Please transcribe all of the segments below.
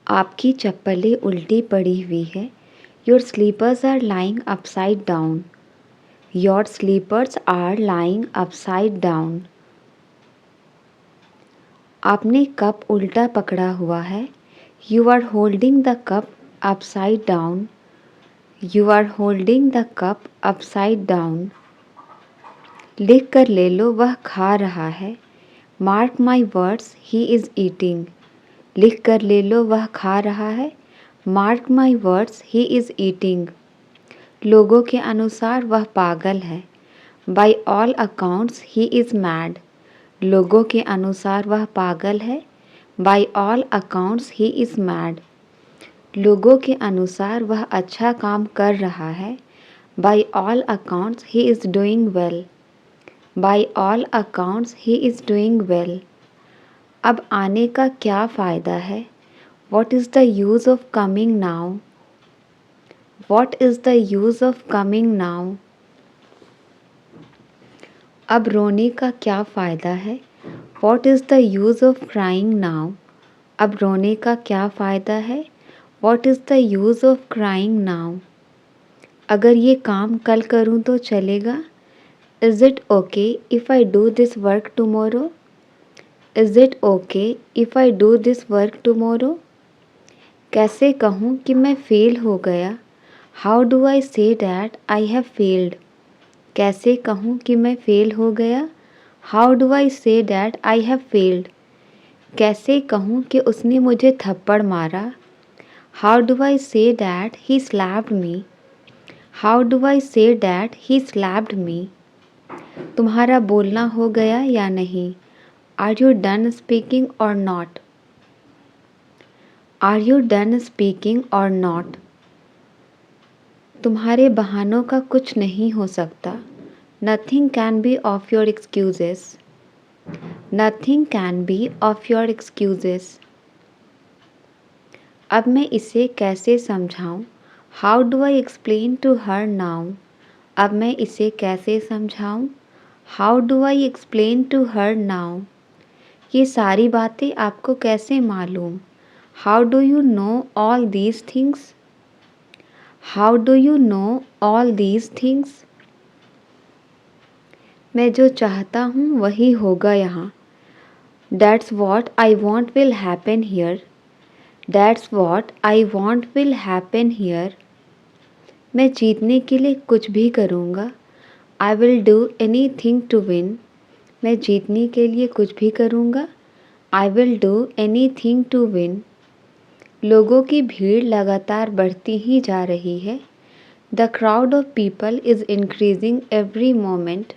आपकी चप्पलें उल्टी पड़ी हुई है। Your slippers are lying upside down. Your slippers are lying upside down. आपने कप उल्टा पकड़ा हुआ है। You are holding the cup upside down. You are holding the cup upside down. लिख कर ले लो, वह खा रहा है। Mark my words, he is eating. लिख कर ले लो, वह खा रहा है। Mark my words, he is eating. लोगों के अनुसार वह पागल है। By all accounts he is mad. लोगों के अनुसार वह पागल है। By all accounts he is mad. लोगों के अनुसार वह अच्छा काम कर रहा है। By all accounts he is doing well. By all accounts he is doing well. अब आने का क्या फ़ायदा है? What is the use of coming now? What is the use of coming now? अब रोने का क्या फ़ायदा है? What is the use of crying now? अब रोने का क्या फ़ायदा है? What is the use of crying now? अगर ये काम कल करूँ तो चलेगा? Is it okay if I do this work tomorrow? Is it okay if I do this work tomorrow? कैसे कहूँ कि मैं फ़ेल हो गया? How do I say that I have failed? कैसे कहूँ कि मैं फ़ेल हो गया? How do I say that I have failed? कैसे कहूँ कि उसने मुझे थप्पड़ मारा? How do I say that he slapped me? How do I say that he slapped me? तुम्हारा बोलना हो गया या नहीं? Are you done speaking or not? Are you done speaking or not? तुम्हारे बहानों का कुछ नहीं हो सकता। Nothing can be of your excuses. Nothing can be of your excuses. अब मैं इसे कैसे समझाऊं? How do I explain to her now? अब मैं इसे कैसे समझाऊं? How do I explain to her now? ये सारी बातें आपको कैसे मालूम? How do you know all these things? How do you know all these things? मैं जो चाहता हूँ वही होगा यहाँ। That's what I want will happen here. That's what I want will happen here. मैं जीतने के लिए कुछ भी करूँगा। I will do anything to win. मैं जीतने के लिए कुछ भी करूँगा। I will do anything to win. लोगों की भीड़ लगातार बढ़ती ही जा रही है। The crowd of people is increasing every moment.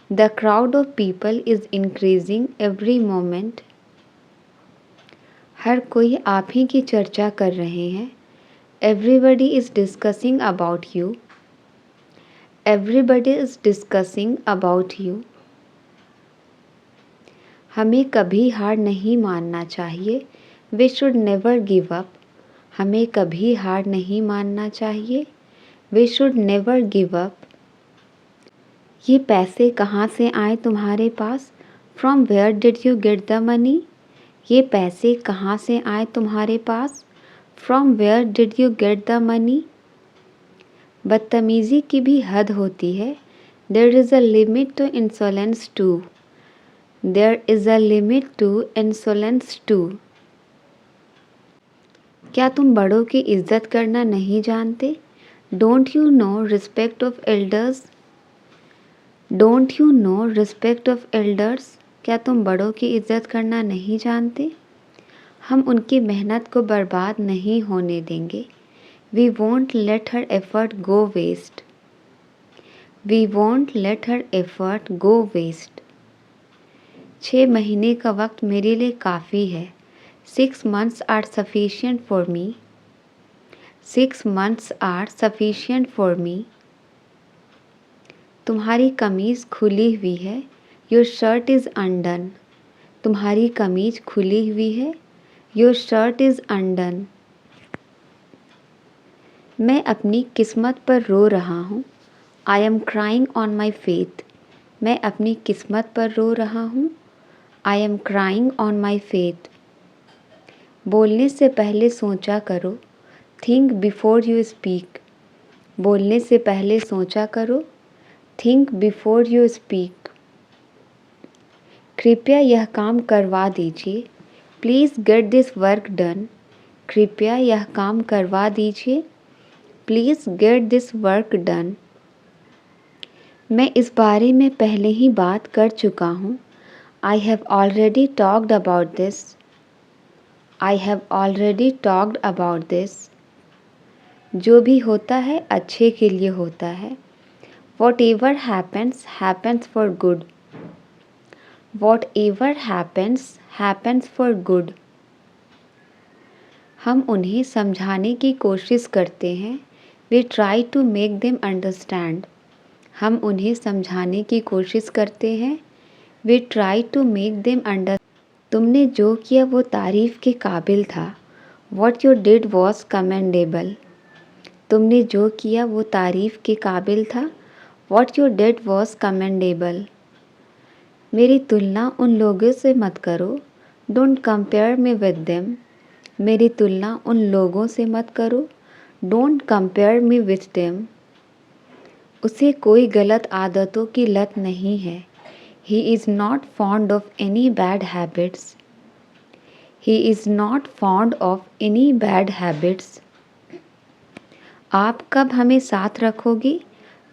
The crowd of people is increasing every moment. हर कोई आप ही की चर्चा कर रहे हैं। Everybody is discussing about you. Everybody is discussing about you. हमें कभी हार नहीं मानना चाहिए। We should never give up. हमें कभी हार नहीं मानना चाहिए। We should never give up. ये पैसे कहाँ से आए तुम्हारे पास? From where did you get the money? ये पैसे कहाँ से आए तुम्हारे पास? From where did you get the money? बदतमीज़ी की भी हद होती है। There is a limit to insolence too. There is a limit to insolence too. क्या तुम बड़ों की इज़्ज़त करना नहीं जानते? Don't you know respect of elders? Don't you know respect of elders? क्या तुम बड़ों की इज़्ज़त करना नहीं जानते? हम उनकी मेहनत को बर्बाद नहीं होने देंगे। We won't let her effort go waste. We won't let her effort go waste. 6 महीने का वक्त मेरे लिए काफ़ी है। 6 months are sufficient for me. 6 months are sufficient for me. तुम्हारी कमीज़ खुली हुई है। Your shirt is undone. तुम्हारी कमीज़ खुली हुई है। Your shirt is undone. मैं अपनी किस्मत पर रो रहा हूँ। I am crying on my fate. मैं अपनी किस्मत पर रो रहा हूँ। I am crying on my fate. बोलने से पहले सोचा करो, थिंक बिफोर यू स्पीक। बोलने से पहले सोचा करो, थिंक बिफोर यू स्पीक। कृपया यह काम करवा दीजिए, please get this work done. कृपया यह काम करवा दीजिए, please get this work done. मैं इस बारे में पहले ही बात कर चुका हूँ। I have already talked about this. I have already talked about this. जो भी होता है अच्छे के लिए होता है। Whatever happens, happens for good. Whatever happens, happens for good. हम उन्हें समझाने की कोशिश करते हैं। We try to make them understand. हम उन्हें समझाने की कोशिश करते हैं। We try to make them understand. तुमने जो किया वो तारीफ़ के काबिल था। What you did was commendable. तुमने जो किया वो तारीफ़ के काबिल था। What you did was commendable. मेरी तुलना उन लोगों से मत करो। Don't compare me with them. मेरी तुलना उन लोगों से मत करो। Don't compare me with them. उसे कोई गलत आदतों की लत नहीं है। He is not fond of any bad habits. He is not fond of any bad habits. आप कब हमें साथ रखोगे?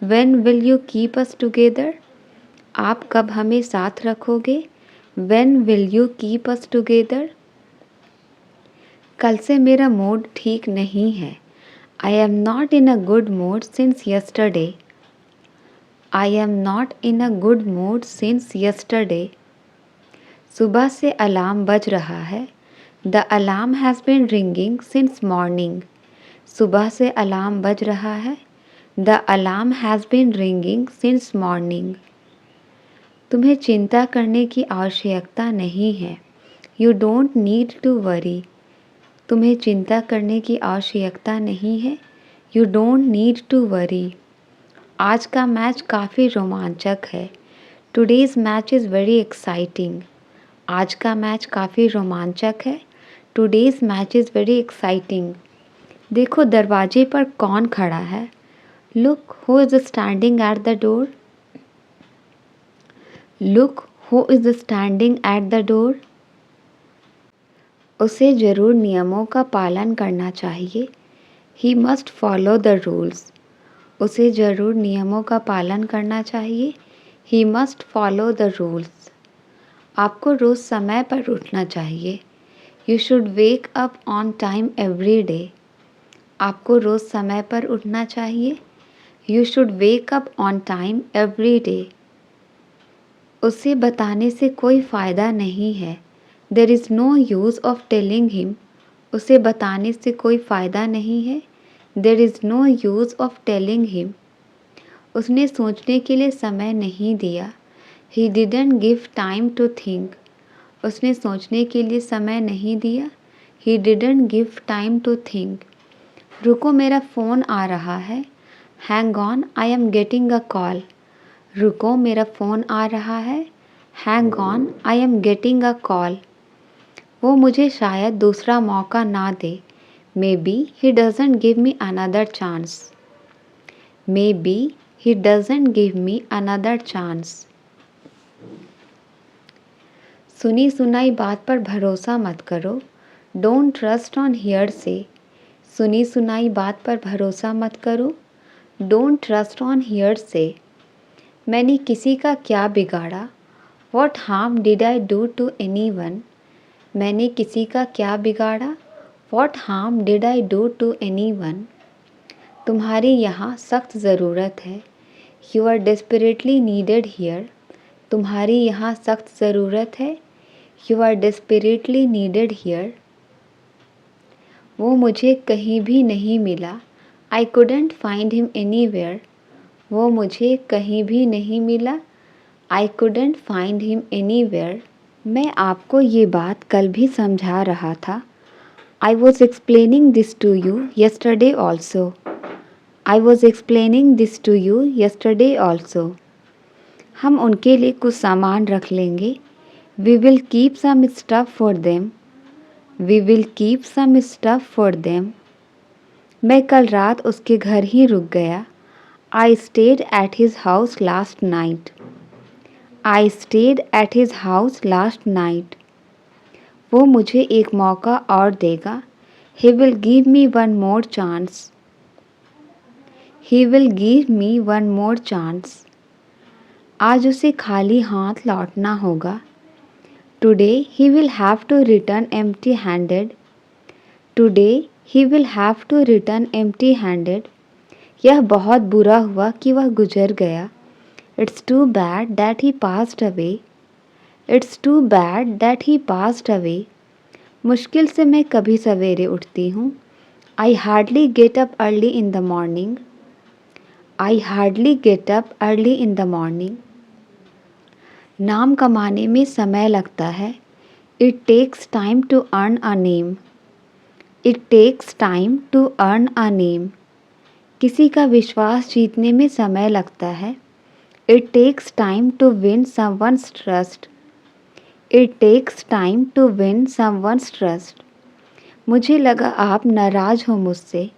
When will you keep us together? आप कब हमें साथ रखोगे? When will you keep us together? कल से मेरा मूड ठीक नहीं है। I am not in a good mood since yesterday. I am not in a good mood since yesterday. सुबह से अलार्म बज रहा है। The alarm has been ringing since morning. सुबह से अलार्म बज रहा है। The alarm has been ringing since morning. तुम्हें चिंता करने की आवश्यकता नहीं है। You don't need to worry. तुम्हें चिंता करने की आवश्यकता नहीं है। You don't need to worry. आज का मैच काफ़ी रोमांचक है। Today's match is very exciting. आज का मैच काफ़ी रोमांचक है। Today's match is very exciting. देखो दरवाजे पर कौन खड़ा है। Look who is standing at the door. Look who is standing at the door. उसे ज़रूर नियमों का पालन करना चाहिए। He must follow the rules. उसे ज़रूर नियमों का पालन करना चाहिए। He must follow the rules. आपको रोज़ समय पर उठना चाहिए। You should wake up on time every day. आपको रोज़ समय पर उठना चाहिए। You should wake up on time every day. उसे बताने से कोई फ़ायदा नहीं है। There is no use of telling him. उसे बताने से कोई फ़ायदा नहीं है। There is no use of telling him. उसने सोचने के लिए समय नहीं दिया। He didn't give time to think. उसने सोचने के लिए समय नहीं दिया। He didn't give time to think. रुको मेरा फ़ोन आ रहा है। Hang on, I am getting a call. रुको मेरा फ़ोन आ रहा है। Hang on, I am getting a call. वो मुझे शायद दूसरा मौका ना दे। Maybe he doesn't give me another chance. Maybe he doesn't give me another chance. सुनी सुनाई बात पर भरोसा मत करो। Don't trust on hearsay. सुनी सुनाई बात पर भरोसा मत करो। Don't trust on hearsay. मैंने किसी का क्या बिगाड़ा? What harm did I do to anyone? मैंने किसी का क्या बिगाड़ा? What harm did I do to anyone? तुम्हारी यहाँ सख्त ज़रूरत है। You are desperately needed here. तुम्हारी यहाँ सख्त ज़रूरत है। You are desperately needed here. वो मुझे कहीं भी नहीं मिला। I couldn't find him anywhere. वो मुझे कहीं भी नहीं मिला। I couldn't find him anywhere. मैं आपको ये बात कल भी समझा रहा था। I was explaining this to you yesterday also. I was explaining this to you yesterday also. हम उनके लिए कुछ सामान रख लेंगे। We will keep some stuff for them. We will keep some stuff for them. मैं कल रात उसके घर ही रुक गया. I stayed at his house last night. I stayed at his house last night. वो मुझे एक मौका और देगा. He will give me one more chance. He will give me one more chance. आज उसे खाली हाथ लौटना होगा. Today he will have to return empty-handed. Today he will have to return empty-handed. यह बहुत बुरा हुआ कि वह गुजर गया. It's too bad that he passed away. It's too bad that he passed away. मुश्किल से मैं कभी सवेरे उठती हूँ. I hardly get up early in the morning. I hardly get up early in the morning. नाम कमाने में समय लगता है. It takes time to earn a name. It takes time to earn a name. किसी का विश्वास जीतने में समय लगता है. It takes time to win someone's trust. It takes time to win someone's trust. मुझे लगा आप नाराज़ हो मुझसे.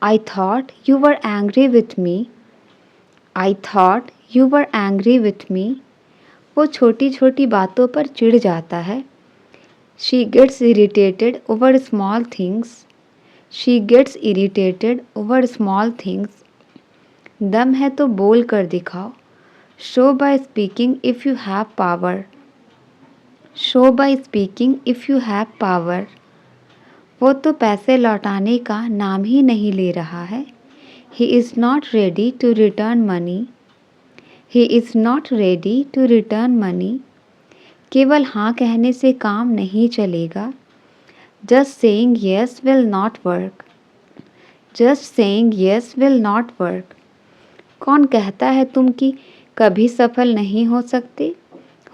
I thought you were angry with me. I thought you were angry with me. वो छोटी छोटी बातों पर चिढ़ जाता है. She gets irritated over small things. She gets irritated over small things. दम है तो बोल कर दिखाओ. Show by speaking if you have power. Show by speaking if you have power. वो तो पैसे लौटाने का नाम ही नहीं ले रहा है. He is not ready to return money. He is not ready to return money. केवल हाँ कहने से काम नहीं चलेगा. Just saying yes will not work. Just saying yes will not work. कौन कहता है तुम कि कभी सफल नहीं हो सकते?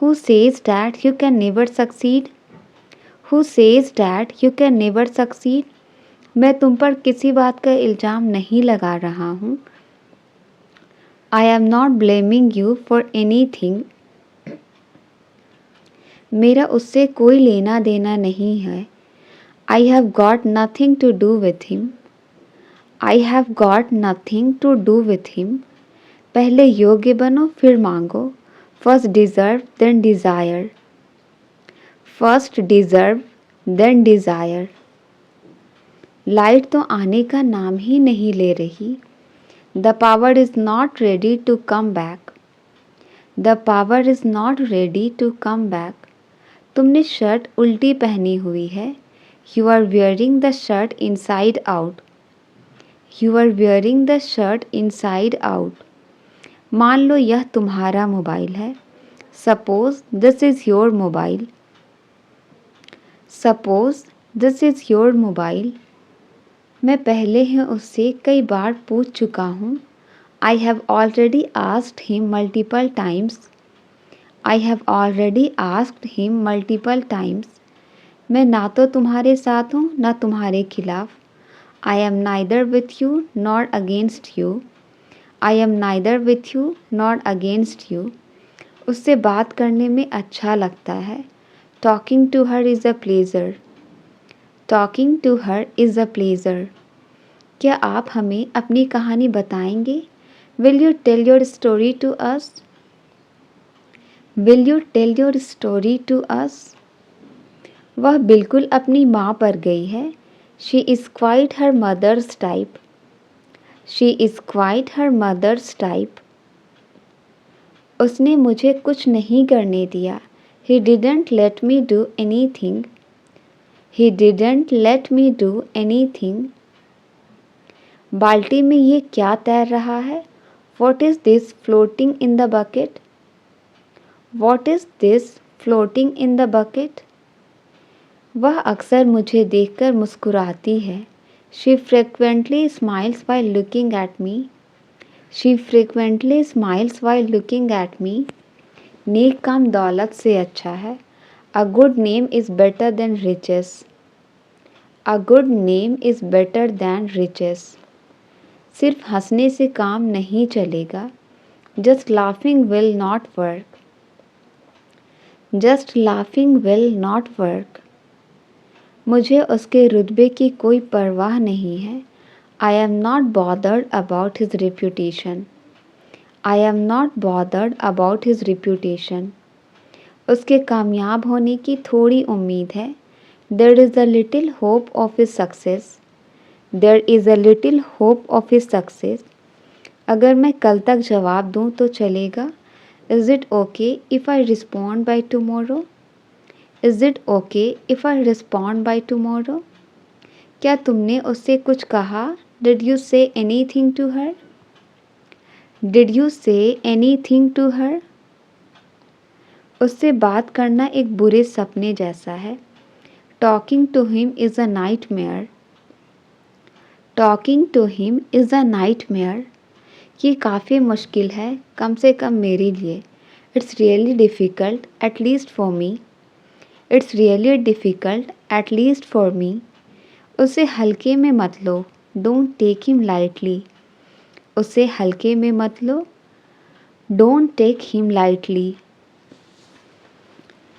Who says that you can never succeed? Who says that you can never succeed? मैं तुम पर किसी बात का इल्ज़ाम नहीं लगा रहा हूँ. I am not blaming you for anything. मेरा उससे कोई लेना देना नहीं है. I have got nothing to do with him. I have got nothing to do with him. पहले योग्य बनो फिर मांगो. First deserve then desire. First deserve then desire. Light तो आने का नाम ही नहीं ले रही. The power is not ready to come back. The power is not ready to come back. तुमने शर्ट उल्टी पहनी हुई है. You are wearing the shirt inside out. You are wearing the shirt inside out. मान लो यह तुम्हारा mobile है. Suppose this is your mobile. Suppose this is your mobile. मैं पहले ही उससे कई बार पूछ चुका हूँ. I have already asked him multiple times. I have already asked him multiple times. मैं ना तो तुम्हारे साथ हूँ ना तुम्हारे खिलाफ. I am neither with you nor against you. I am neither with you nor against you. उससे बात करने में अच्छा लगता है. Talking to her is a pleasure. Talking to her is a pleasure. क्या आप हमें अपनी कहानी बताएंगे? Will you tell your story to us? Will you tell your story to us? वह बिल्कुल अपनी माँ पर गई है. She is quite her mother's type. She is quite her mother's type. उसने मुझे कुछ नहीं करने दिया. He didn't let me do anything. He didn't let me do anything. बाल्टी में ये क्या तैर रहा है? What is this floating in the bucket? What is this floating in the bucket? वह अक्सर मुझे देखकर मुस्कुराती है. She frequently smiles while looking at me. She frequently smiles while looking at me. नेक काम दौलत से अच्छा है. A good name is better than riches. A good name is better than riches. सिर्फ हंसने से काम नहीं चलेगा. Just laughing will not work. Just laughing will not work. मुझे उसके रुतबे की कोई परवाह नहीं है। I am not bothered about his reputation. I am not bothered about his reputation. उसके कामयाब होने की थोड़ी उम्मीद है। There is a little hope of his success. There is a little hope of his success. अगर मैं कल तक जवाब दूँ तो चलेगा? Is it okay if I respond by tomorrow? Is it okay if I respond by tomorrow? क्या तुमने उससे कुछ कहा? Did you say anything to her? Did you say anything to her? उससे बात करना एक बुरे सपने जैसा है। Talking to him is a nightmare. Talking to him is a nightmare. ये काफ़ी मुश्किल है, कम से कम मेरे लिए। It's really difficult, at least for me. It's really difficult, at least for me. उसे हल्के में मत लो। Don't take him lightly. उसे हल्के में मत लो। Don't take him lightly.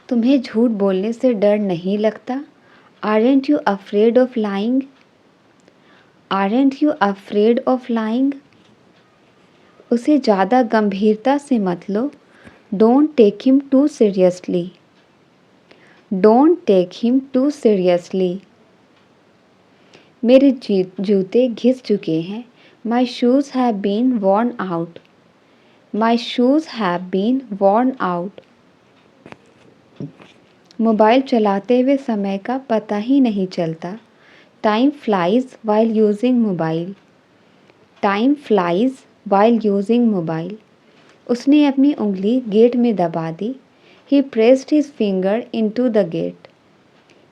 तुम्हें झूठ बोलने से डर नहीं लगता? Aren't you afraid of lying? Aren't you afraid of lying? उसे ज़्यादा गंभीरता से मत लो। Don't take him too seriously. Don't take him too seriously. मेरे जूते घिस चुके हैं। My shoes have been worn out. My shoes have been worn out. Mobile चलाते हुए समय का पता ही नहीं चलता। Time flies while using mobile. Time flies while using mobile. उसने अपनी उंगली गेट में दबा दी। He pressed his finger into the gate.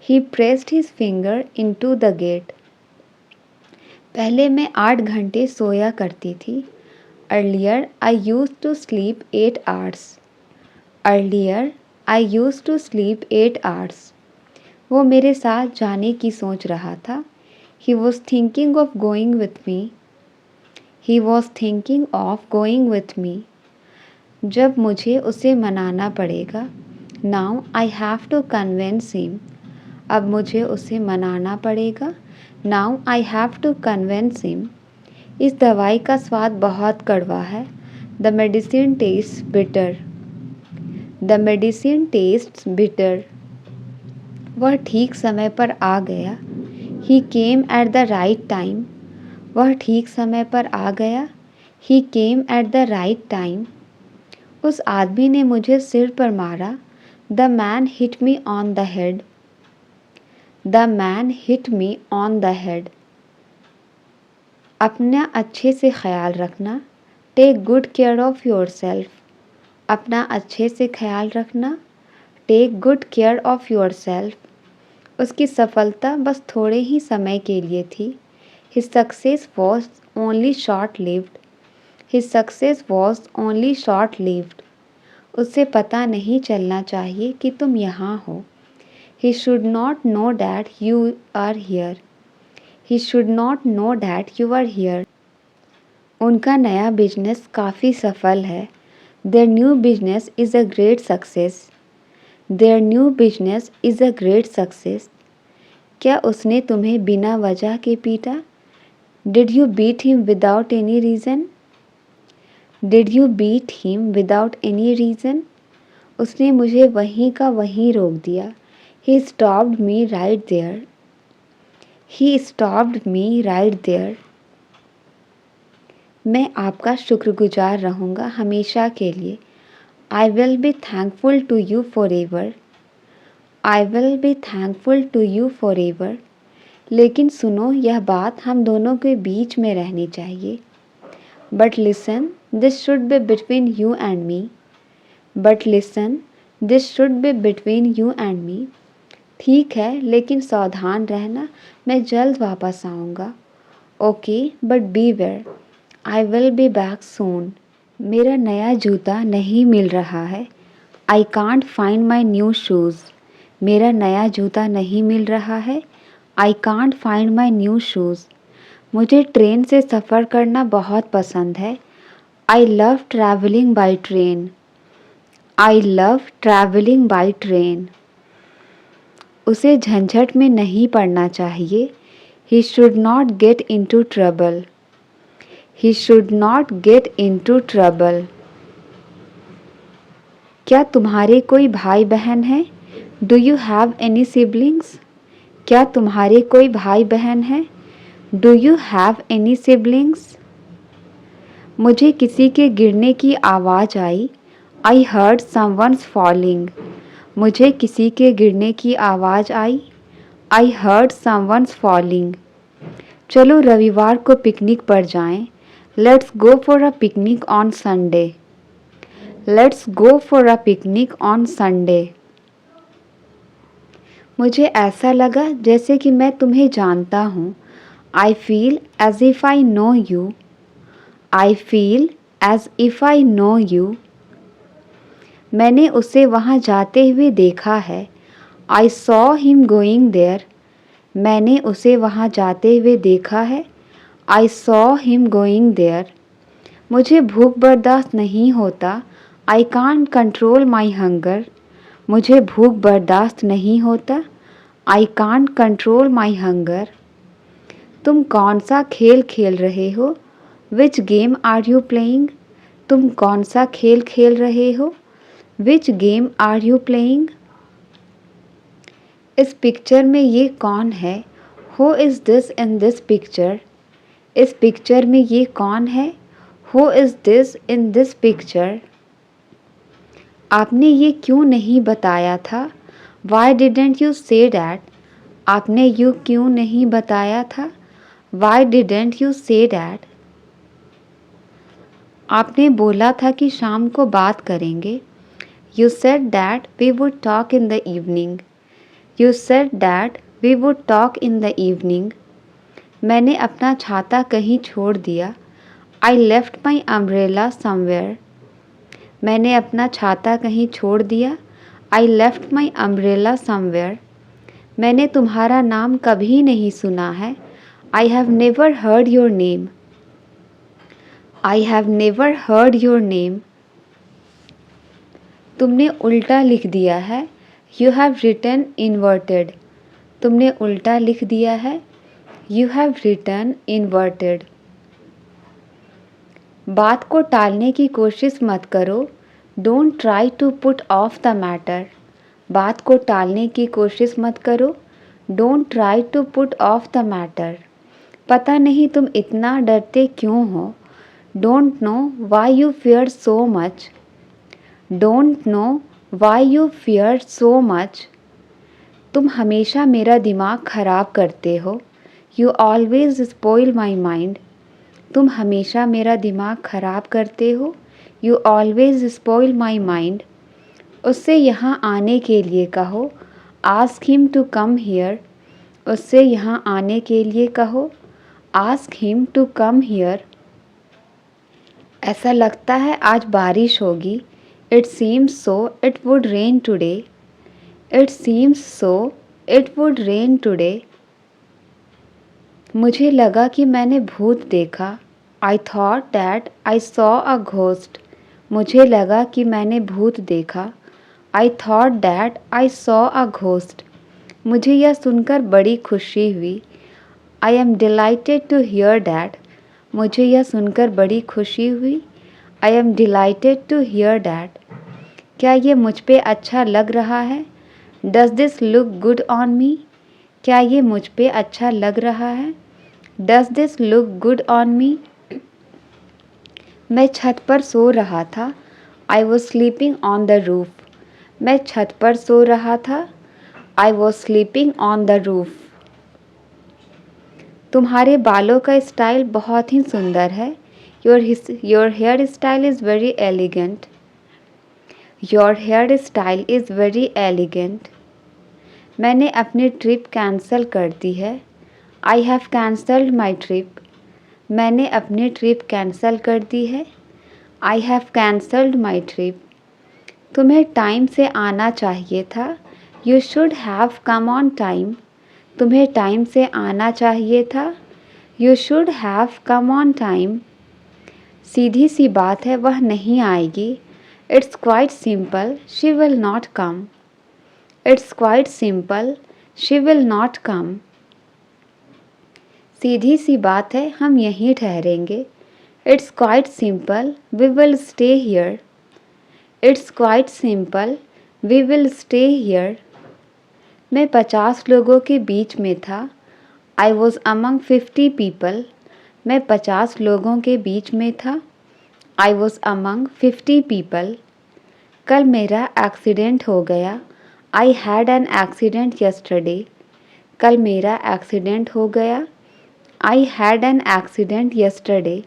He pressed his finger into the gate. पहले मैं 8 घंटे सोया करती थी। Earlier I used to sleep 8 hours. Earlier I used to sleep 8 hours. वो मेरे साथ जाने की सोच रहा था। He was thinking of going with me. He was thinking of going with me. जब मुझे उसे मनाना पड़ेगा। Now I have to convince him. अब मुझे उसे मनाना पड़ेगा। Now I have to convince him. इस दवाई का स्वाद बहुत कड़वा है। The medicine tastes bitter. The medicine tastes bitter. वह ठीक समय पर आ गया। He came at the right time. वह ठीक समय पर आ गया। He came at the right time. उस आदमी ने मुझे सिर पर मारा। The man hit me on the head. The man hit me on the head. अपना अच्छे से ख्याल रखना। Take good care of yourself. अपना अच्छे से ख्याल रखना। Take good care of yourself. उसकी सफलता बस थोड़े ही समय के लिए थी। His success was only short-lived. His success was only short-lived. उसे पता नहीं चलना चाहिए कि तुम यहाँ हो। He should not know that you are here. He should not know that you are here. उनका नया बिजनेस काफ़ी सफल है। Their new business is a great success. Their new business is a great success. क्या उसने तुम्हें बिना वजह के पीटा? Did you beat him without any reason? Did you beat him without any reason? उसने मुझे वहीं का वहीं रोक दिया। He stopped me right there. He stopped me right there. मैं आपका शुक्रगुजार रहूँगा हमेशा के लिए। I will be thankful to you forever. I will be thankful to you forever. लेकिन सुनो, यह बात हम दोनों के बीच में रहनी चाहिए। But listen, this should be between you and me. But listen, this should be between you and me. ठीक है, लेकिन सावधान रहना, मैं जल्द वापस आऊँगा। Okay, but beware. I will be back soon. मेरा नया जूता नहीं मिल रहा है। I can't find my new shoes. मेरा नया जूता नहीं मिल रहा है। I can't find my new shoes. मुझे ट्रेन से सफ़र करना बहुत पसंद है। I love traveling by train. I love traveling by train. उसे झंझट में नहीं पड़ना चाहिए। He should not get into trouble. He should not get into trouble. क्या तुम्हारे कोई भाई बहन हैं? Do you have any siblings? क्या तुम्हारे कोई भाई बहन हैं? Do you have any siblings? मुझे किसी के गिरने की आवाज़ आई। I heard someone's falling. मुझे किसी के गिरने की आवाज़ आई। I heard someone's falling. चलो रविवार को पिकनिक पर जाएं। Let's go for a picnic on Sunday. Let's go for a picnic on Sunday. मुझे ऐसा लगा जैसे कि मैं तुम्हें जानता हूँ। I feel as if I know you. I feel as if I know you. मैंने उसे वहाँ जाते हुए देखा है। I saw him going there. मैंने उसे वहाँ जाते हुए देखा है। I saw him going there. मुझे भूख बर्दाश्त नहीं होता। I can't control my hunger. मुझे भूख बर्दाश्त नहीं होता। I can't control my hunger. तुम कौन सा खेल खेल रहे हो? Which game are you playing? तुम कौन सा खेल खेल रहे हो? Which game are you playing? इस पिक्चर में ये कौन है? Who is this in this picture? इस पिक्चर में ये कौन है? Who is this in this picture? आपने ये क्यों नहीं बताया था? Why didn't you say that? आपने ये क्यों नहीं बताया था? Why didn't you say that? आपने बोला था कि शाम को बात करेंगे। You said that we would talk in the evening. You said that we would talk in the evening. मैंने अपना छाता कहीं छोड़ दिया। I left my umbrella somewhere. मैंने अपना छाता कहीं छोड़ दिया। I left my umbrella somewhere. मैंने तुम्हारा नाम कभी नहीं सुना है। I have never heard your name. I have never heard your name. तुमने उल्टा लिख दिया है। You have written inverted. तुमने उल्टा लिख दिया है। You have written inverted. बात को टालने की कोशिश मत करो। Don't try to put off the matter. बात को टालने की कोशिश मत करो। Don't try to put off the matter. पता नहीं तुम इतना डरते क्यों हो। Don't know why you fear so much. Don't know why you fear so much. तुम हमेशा मेरा दिमाग खराब करते हो। You always spoil my mind. तुम हमेशा मेरा दिमाग खराब करते हो। You always spoil my mind. उससे यहाँ आने के लिए कहो। Ask him to come here. उससे यहाँ आने के लिए कहो। Ask him to come here. ऐसा लगता है आज बारिश होगी। It seems so it would rain today. It seems so it would rain today. मुझे लगा कि मैंने भूत देखा। I thought that I saw a ghost. मुझे लगा कि मैंने भूत देखा। I thought that I saw a ghost. मुझे यह सुनकर बड़ी खुशी हुई। I am delighted to hear that. मुझे यह सुनकर बड़ी खुशी हुई। I am delighted to hear that. क्या ये मुझ पे अच्छा लग रहा है? Does this look good on me? क्या ये मुझ पे अच्छा लग रहा है? Does this look good on me? मैं छत पर सो रहा था। I was sleeping on the roof. मैं छत पर सो रहा था। I was sleeping on the roof. तुम्हारे बालों का स्टाइल बहुत ही सुंदर है। Your hair style is very elegant. Your hair style is very elegant. मैंने अपनी ट्रिप कैंसिल कर दी है। I have cancelled my trip. मैंने अपनी ट्रिप कैंसिल कर दी है। I have cancelled my trip. तुम्हें टाइम से आना चाहिए था। You should have come on time. तुम्हें टाइम से आना चाहिए था। You should have come on time. सीधी सी बात है वह नहीं आएगी। It's quite simple. She will not come. It's quite simple. She will not come. सीधी सी बात है, हम यहीं ठहरेंगे. It's quite simple, we will stay here. It's quite simple, we will stay here. मैं 50 लोगों के बीच में था. I was among 50 people. मैं 50 लोगों के बीच में था. I was among 50 people. कल मेरा एक्सीडेंट हो गया. I had an accident yesterday. कल मेरा एक्सीडेंट हो गया. I had an accident yesterday.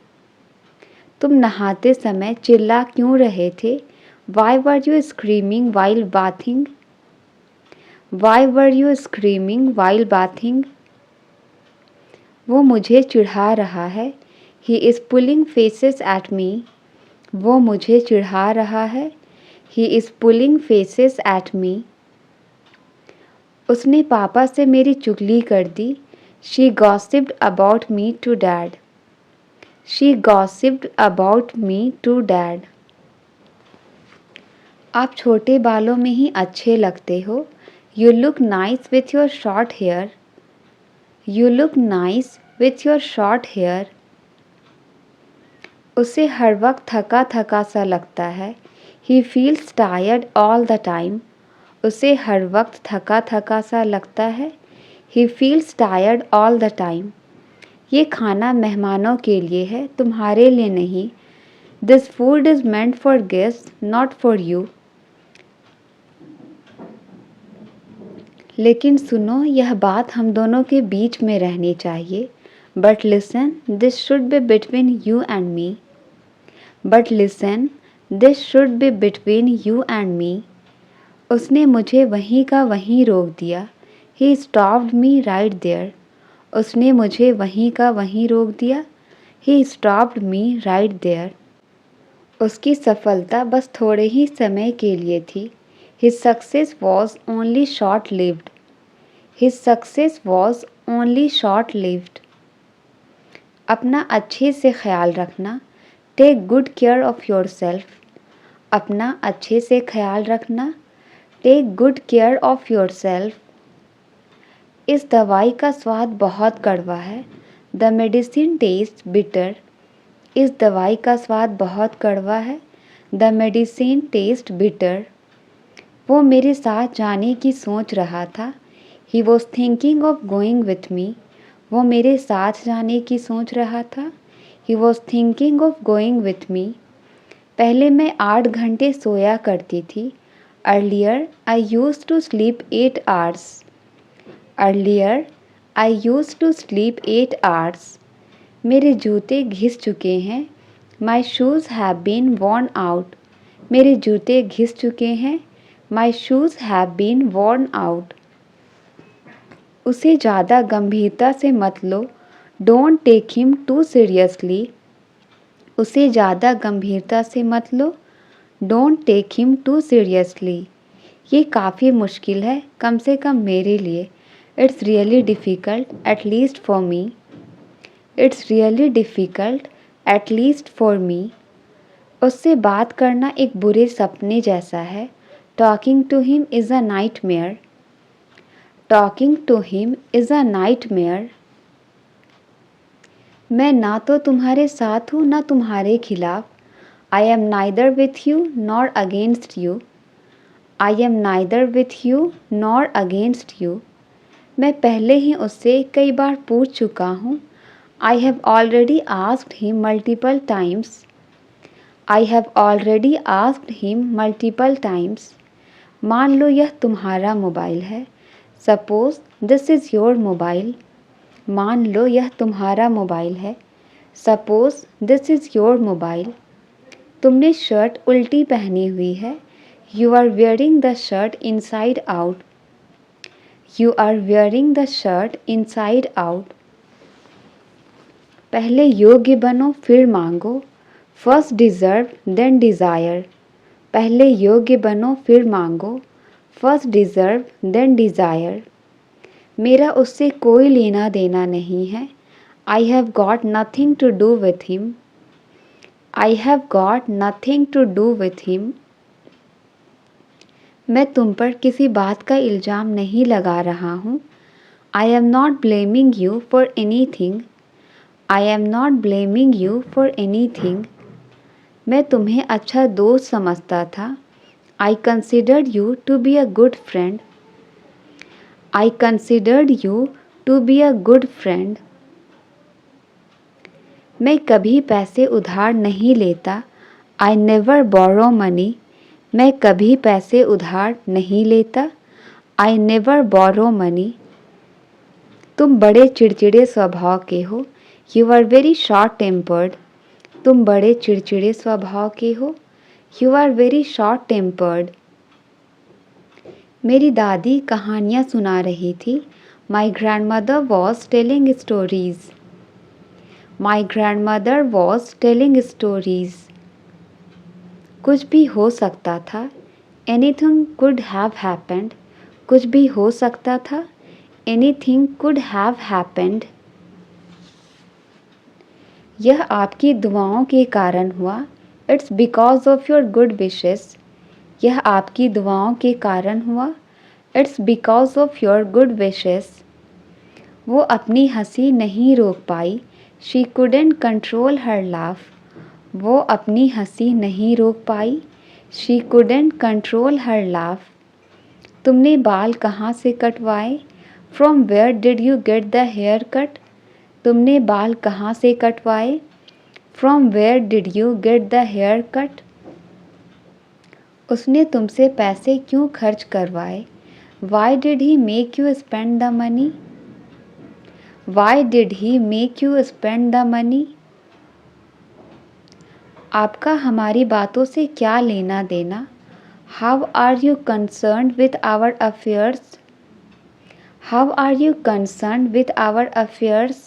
तुम नहाते समय चिल्ला क्यों रहे थे? Why were you screaming while bathing? Why were you screaming while bathing? वो मुझे चिढ़ा रहा है. He is pulling faces at me. वो मुझे चिढ़ा रहा है. He is pulling faces at me. उसने पापा से मेरी चुगली कर दी. She gossiped about me to dad. She gossiped about me to dad. आप छोटे बालों में ही अच्छे लगते हो. You look nice with your short hair. You look nice with your short hair. उसे हर वक्त थका थका सा लगता है. He feels tired all the time. उसे हर वक्त थका थका सा लगता है. He feels tired all the time. ये खाना मेहमानों के लिए है, तुम्हारे लिए नहीं. This food is meant for guests, not for you. लेकिन सुनो, यह बात हम दोनों के बीच में रहनी चाहिए. But listen, this should be between you and me. But listen, this should be between you and me. उसने मुझे वहीं का वहीं रोक दिया. He stopped me right there. उसने मुझे वहीं का वहीं रोक दिया. He stopped me right there. उसकी सफलता बस थोड़े ही समय के लिए थी. His success was only short-lived. His success was only short-lived. अपना अच्छे से ख्याल रखना. Take good care of yourself. अपना अच्छे से ख्याल रखना. Take good care of yourself. इस दवाई का स्वाद बहुत कड़वा है. The medicine tastes bitter. इस दवाई का स्वाद बहुत कड़वा है. The medicine tastes bitter. वो मेरे साथ जाने की सोच रहा था. He was thinking of going with me. वो मेरे साथ जाने की सोच रहा था. He was thinking of going with me. पहले मैं 8 घंटे सोया करती थी. Earlier, I used to sleep 8 hours. Earlier, I used to sleep 8 hours. मेरे जूते घिस चुके हैं. My shoes have been worn out. मेरे जूते घिस चुके हैं. My shoes have been worn out. उसे ज़्यादा गंभीरता से मत लो. Don't take him too seriously. उसे ज़्यादा गंभीरता से मत लो. Don't take him too seriously. ये काफ़ी मुश्किल है, कम से कम मेरे लिए. It's really difficult, at least for me. It's really difficult, at least for me. उससे बात करना एक बुरे सपने जैसा है. Talking to him is a nightmare. Talking to him is a nightmare. मैं ना तो तुम्हारे साथ हूँ ना तुम्हारे खिलाफ. I am neither with you nor against you. I am neither with you nor against you. मैं पहले ही उससे कई बार पूछ चुका हूँ. I have already asked him multiple times. I have already asked him multiple times. मान लो यह तुम्हारा मोबाइल है. Suppose this is your mobile. मान लो यह तुम्हारा मोबाइल है. Suppose this is your mobile. तुमने शर्ट उल्टी पहनी हुई है. You are wearing the shirt inside out. You are wearing the shirt inside out. पहले योग्य बनो फिर मांगो. First deserve then desire. पहले योग्य बनो फिर मांगो. First deserve then desire. मेरा उससे कोई लेना देना नहीं है. I have got nothing to do with him. I have got nothing to do with him. मैं तुम पर किसी बात का इल्ज़ाम नहीं लगा रहा हूँ। I am not blaming you for anything. I am not blaming you for anything. मैं तुम्हें अच्छा दोस्त समझता था। I considered you to be a good friend. I considered you to be a good friend. मैं कभी पैसे उधार नहीं लेता। I never borrow money. मैं कभी पैसे उधार नहीं लेता। I never borrow money. तुम बड़े चिड़चिड़े स्वभाव के हो। You are very short tempered. तुम बड़े चिड़चिड़े स्वभाव के हो। You are very short tempered. मेरी दादी कहानियाँ सुना रही थी। My grandmother was telling stories. My grandmother was telling stories. कुछ भी हो सकता था। Anything could have happened. कुछ भी हो सकता था। Anything could have happened. यह आपकी दुआओं के कारण हुआ। It's because of your good wishes. यह आपकी दुआओं के कारण हुआ। It's because of your good wishes. वो अपनी हंसी नहीं रोक पाई। She couldn't control her laugh. वो अपनी हंसी नहीं रोक पाई। She couldn't control her laugh. तुमने बाल कहाँ से कटवाए? From where did you get the haircut? तुमने बाल कहाँ से कटवाए? From where did you get the haircut? उसने तुमसे पैसे क्यों खर्च करवाए? Why did he make you spend the money? Why did he make you spend the money? आपका हमारी बातों से क्या लेना देना? How are you concerned with our affairs? How are you concerned with our affairs?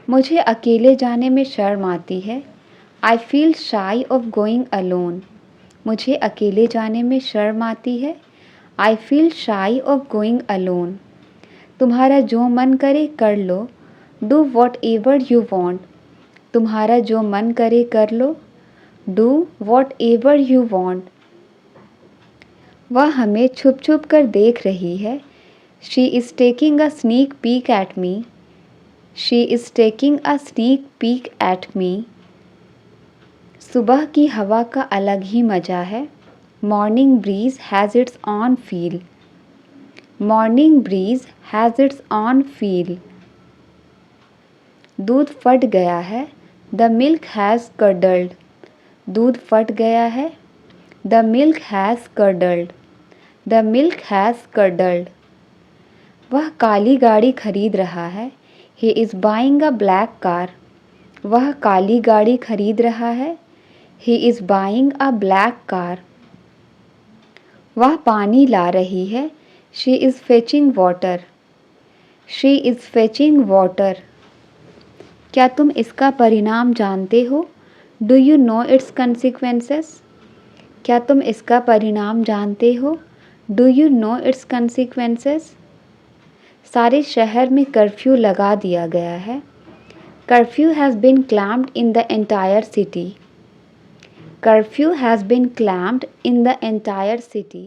मुझे अकेले जाने में शर्म आती है। I feel shy of going alone. मुझे अकेले जाने में शर्म आती है। I feel shy of going alone. तुम्हारा जो मन करे कर लो। Do whatever you want. तुम्हारा जो मन करे कर लो। Do whatever you want. वह हमें छुप छुप कर देख रही है। She is taking a sneak peek at me. She is taking a sneak peek at me. सुबह की हवा का अलग ही मज़ा है। Morning breeze has its own feel. Morning breeze has its own feel. दूध फट गया है। The milk has curdled. दूध फट गया है। The milk has curdled. The milk has curdled. वह काली गाड़ी खरीद रहा है। He is buying a black car. वह काली गाड़ी खरीद रहा है। He is buying a black car. वह पानी ला रही है। She is fetching water. She is fetching water. क्या तुम इसका परिणाम जानते हो? Do you know its consequences? क्या तुम इसका परिणाम जानते हो? Do you know its consequences? सारे शहर में कर्फ्यू लगा दिया गया है। Curfew has been clamped in the entire city. Curfew has been clamped in the entire city.